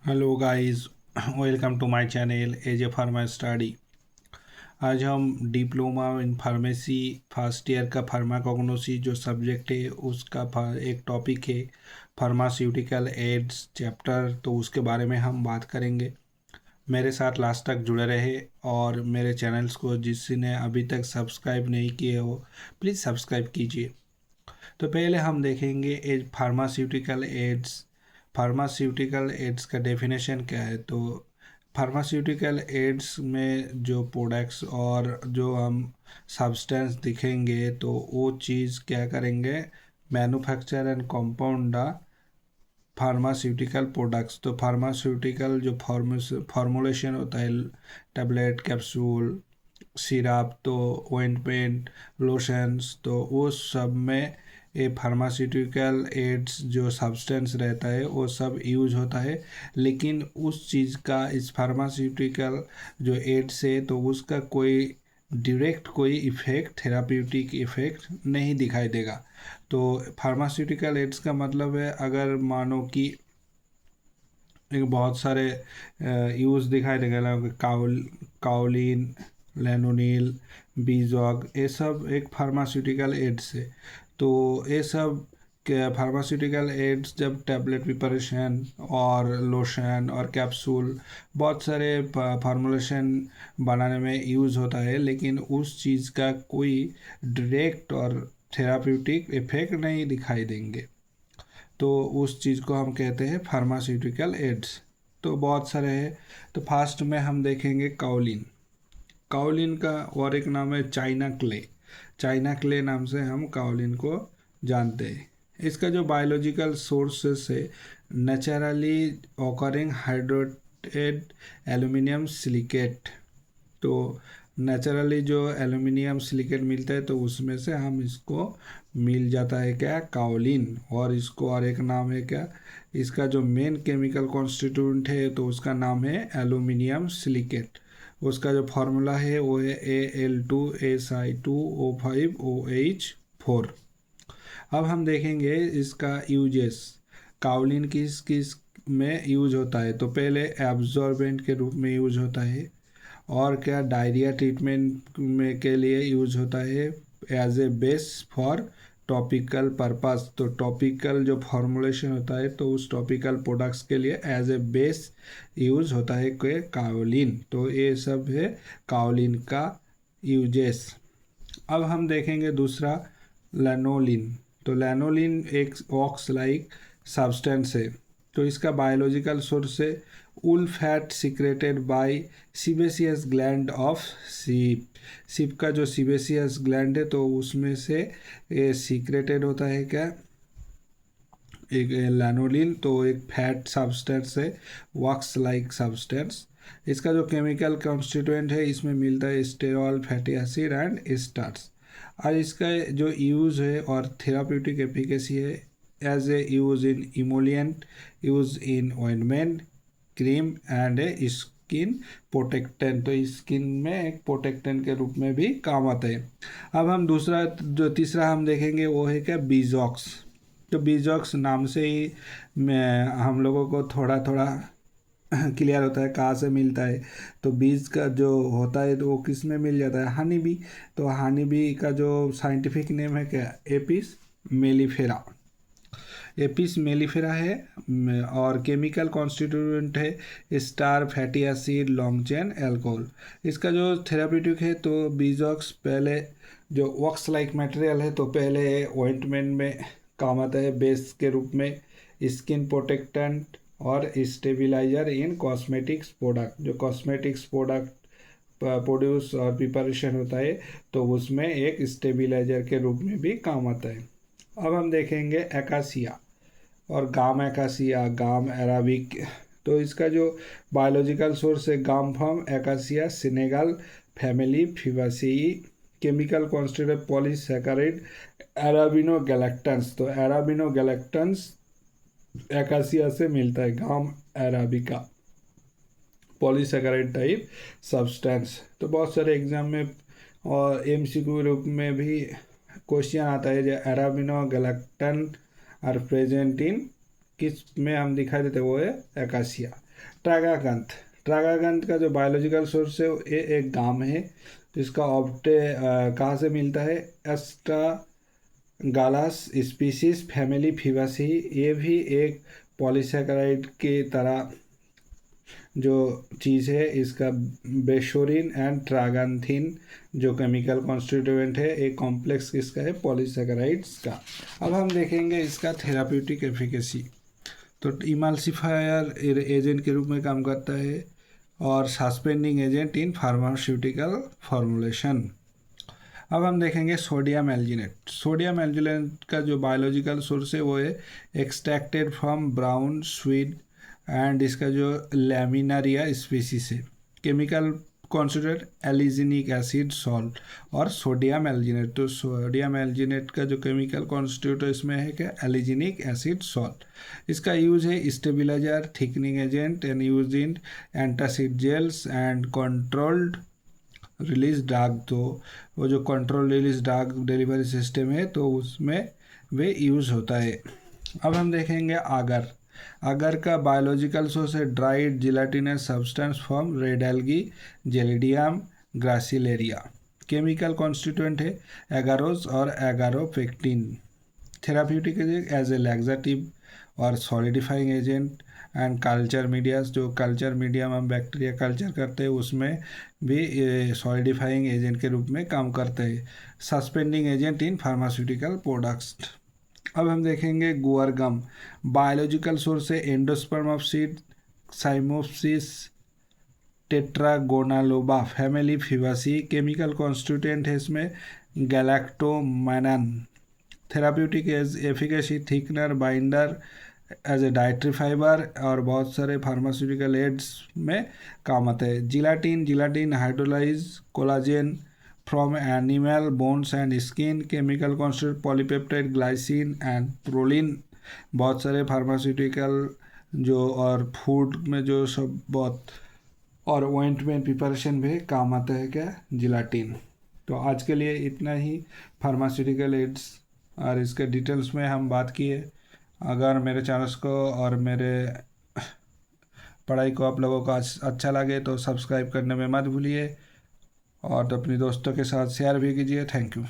Hello guys, welcome to my channel as a pharma study. आज हम diploma in pharmacy first year का pharmacognosy जो subject है उसका एक टॉपिक है फार्मास्यूटिकल एड्स चैप्टर, तो उसके बारे में हम बात करेंगे। मेरे साथ लास्ट तक जुड़े रहे और मेरे चैनल्स को जिसने अभी तक सब्सक्राइब नहीं किए हो प्लीज़ सब्सक्राइब कीजिए। तो पहले हम देखेंगे as pharmaceutical aids. Pharmaceutical aids का डेफिनेशन क्या है। तो फार्मास्यूटिकल एड्स में जो प्रोडक्ट्स और जो हम सब्सटेंस दिखेंगे तो वो चीज़ क्या करेंगे, manufacture and compound pharmaceutical products. तो फार्मास्यूटिकल जो फॉर्मुलेशन होता है, टैबलेट, कैप्सूल, सिरप, तो ऑइंटमेंट, लोशंस, तो वो सब में ये फार्मास्यूटिकल एड्स जो सब्सटेंस रहता है वो सब यूज होता है। लेकिन उस चीज़ का इस फार्मास्यूटिकल जो एड्स है तो उसका कोई डायरेक्ट कोई इफ़ेक्ट, थेराप्यूटिक इफ़ेक्ट नहीं दिखाई देगा। तो फार्मास्यूटिकल एड्स का मतलब है, अगर मानो कि एक बहुत सारे यूज़ दिखाई देगा, काउलिन, लेनोनिल, बीजॉग, ये सब एक फार्मास्यूटिकल एड्स है। तो ये सब फार्मास्यूटिकल एड्स जब टैबलेट प्रिपरेशन और लोशन और कैप्सूल बहुत सारे फार्मूलेशन बनाने में यूज़ होता है, लेकिन उस चीज़ का कोई डायरेक्ट और थेराप्यूटिक इफेक्ट नहीं दिखाई देंगे, तो उस चीज़ को हम कहते हैं फार्मास्यूटिकल एड्स। तो बहुत सारे हैं। तो फास्ट में हम देखेंगे काउलिन। काउलिन का और एक नाम है चाइना क्ले। चाइना क्ले नाम से हम काउलिन को जानते हैं। इसका जो बायोलॉजिकल सोर्सेस है, naturally occurring hydrated aluminium silicate. तो नेचुरली जो एल्यूमिनियम सिलिकेट मिलता है तो उसमें से हम इसको मिल जाता है क्या, काउलिन। और इसको और एक नाम है क्या, इसका जो मेन केमिकल कॉन्स्टिट्यूएंट है तो उसका नाम है एल्यूमिनियम सिलिकेट। उसका जो फार्मूला है वो है Al2Si2O5OH4। अब हम देखेंगे इसका यूजेस, काउलिन किस किस में यूज होता है। तो पहले एब्जॉर्बेंट के रूप में यूज होता है, और क्या डायरिया ट्रीटमेंट में के लिए यूज होता है, as a base for topical purpose. तो टॉपिकल जो फॉर्मुलेशन होता है तो उस टॉपिकल प्रोडक्ट्स के लिए एज ए बेस यूज होता है के काउलिन। तो ये सब है काउलिन का यूजेस। अब हम देखेंगे दूसरा, लैनोलिन। तो लैनोलिन एक ऑक्स लाइक सब्सटेंस है। तो इसका बायोलॉजिकल सोर्स है wool fat secreted by sebaceous gland of sheep. Sheep का जो सीबेसियस ग्लैंड है तो उसमें से ये सीक्रेटेड होता है क्या, एक लैनोलिन। तो एक फैट सब्सटेंस है, वॉक्स लाइक सब्सटेंस। इसका जो केमिकल कॉन्स्टिट्यूएंट है इसमें मिलता है sterol, fatty acid and starch. और इसका जो यूज़ है और थेराप्यूटिक एफिकेसी है, as a use in emollient, use in ointment, cream and a skin protectant. तो स्किन में एक प्रोटेक्टेंट के रूप में भी काम आता है। अब हम दूसरा जो तीसरा हम देखेंगे वो है क्या, बीजॉक्स। तो बीजॉक्स नाम से ही मैं हम लोगों को थोड़ा थोड़ा क्लियर होता है कहाँ से मिलता है। तो बीज का जो होता है तो वो किस में मिल जाता है, हनी बी। तो हनी बी का जो साइंटिफिक नेम है क्या, एपिस मेलिफेरा। एपिस मेलिफेरा है। और केमिकल कॉन्स्टिट्यूएंट है star, fatty acid, long chain alcohol. इसका जो थेराप्यूटिक है तो बीजॉक्स पहले जो वॉक्स लाइक मटेरियल है तो पहले ऑइंटमेंट में काम आता है बेस के रूप में, स्किन प्रोटेक्टेंट और स्टेबिलाइजर इन कॉस्मेटिक्स प्रोडक्ट। जो कॉस्मेटिक्स प्रोडक्ट प्रोड्यूस और प्रिपरेशन होता है तो उसमें एक स्टेबिलाइजर के रूप में भी काम आता है। अब हम देखेंगे एकासिया और गाम एकासिया, गाम अराबिक। तो इसका जो बायोलॉजिकल सोर्स है gum from acacia senegal family fabaceae. Chemical constituent polysaccharide arabino galactans. तो अराबिनो गैलेक्टन्स एकासिया से मिलता है, गाम अराबिका पॉलीसैकेराइड टाइप सब्सटेंस। तो बहुत सारे एग्जाम में और एमसीक्यू रूप में भी क्वेश्चन आता है जो अराबिनो गैलेक्टन आर प्रेजेंट इन किस में हम दिखाई देते वो है एकासिया। ट्रागाकंथ, ट्रागाकंथ का जो बायोलॉजिकल सोर्स है ये एक गाम है। इसका ऑप्टे कहाँ से मिलता है? एस्ट्रागालास स्पीसीज फैमिली फिवासी। ये भी एक पॉलीसेकेराइड की तरह जो चीज़ है। इसका बेशोरिन एंड ट्रागांथिन जो केमिकल कॉन्स्टिट्यूएंट है, एक कॉम्प्लेक्स किसका है? पॉलीसेकेराइड्स का। अब हम देखेंगे इसका थेराप्यूटिक एफिकेसी। तो इमल्सिफायर एजेंट के रूप में काम करता है और suspending agent in pharmaceutical formulation. अब हम देखेंगे सोडियम एल्जिनेट। सोडियम एल्जिनेट का जो बायोलॉजिकल सोर्स है वो है extracted from brown seaweed and इसका जो लैमिनारिया स्पीसीज है। Chemical constituent alginic acid salt और सोडियम एल्जिनेट। तो सोडियम एल्जिनेट का जो केमिकल कॉन्स्टिट्यूएंट इसमें है क्या? Alginic acid salt. इसका यूज है stabiliser, thickening agent and use in antacid gels and controlled release drug. तो वो जो control release drug delivery system है तो उसमें वे यूज़ होता है। अब हम देखेंगे आगर। आगर का बायोलॉजिकल सोर्स है dried gelatinous substance from red algae gelidium gracilaria. Chemical constituent है एगारोज और agaropectin. Therapeutic as a laxative और solidifying agent and culture media. जो कल्चर मीडियम हम बैक्टीरिया कल्चर करते हैं उसमें भी सॉलिडिफाइंग एजेंट के रूप में काम करते हैं। Suspending agent in pharmaceutical products. अब हम देखेंगे गुआर गम। बायोलॉजिकल सोर्स है endosperm of seed cyamopsis tetragonoloba family fabaceae. Chemical constituent है इसमें galactomannan. Therapeutic as efficacy thickener binder as a dietary fibre और बहुत सारे फार्मास्यूटिकल एड्स में काम आते हैं। Gelatin, gelatin hydrolyse collagen from animal bones and skin. Chemical constituent polypeptide glycine and proline. बहुत सारे फार्मास्यूटिकल जो और फूड में जो सब बहुत और ऑइंटमेंट प्रिपरेशन में काम आता है क्या? जिलाटिन। तो आज के लिए इतना ही फार्मास्यूटिकल एड्स और इसके डिटेल्स में हम बात किए। अगर मेरे चैनल्स को और मेरे पढ़ाई को आप लोगों को अच्छा लगे तो सब्सक्राइब करने में मत भूलिए और अपने दोस्तों के साथ शेयर भी कीजिए। Thank you.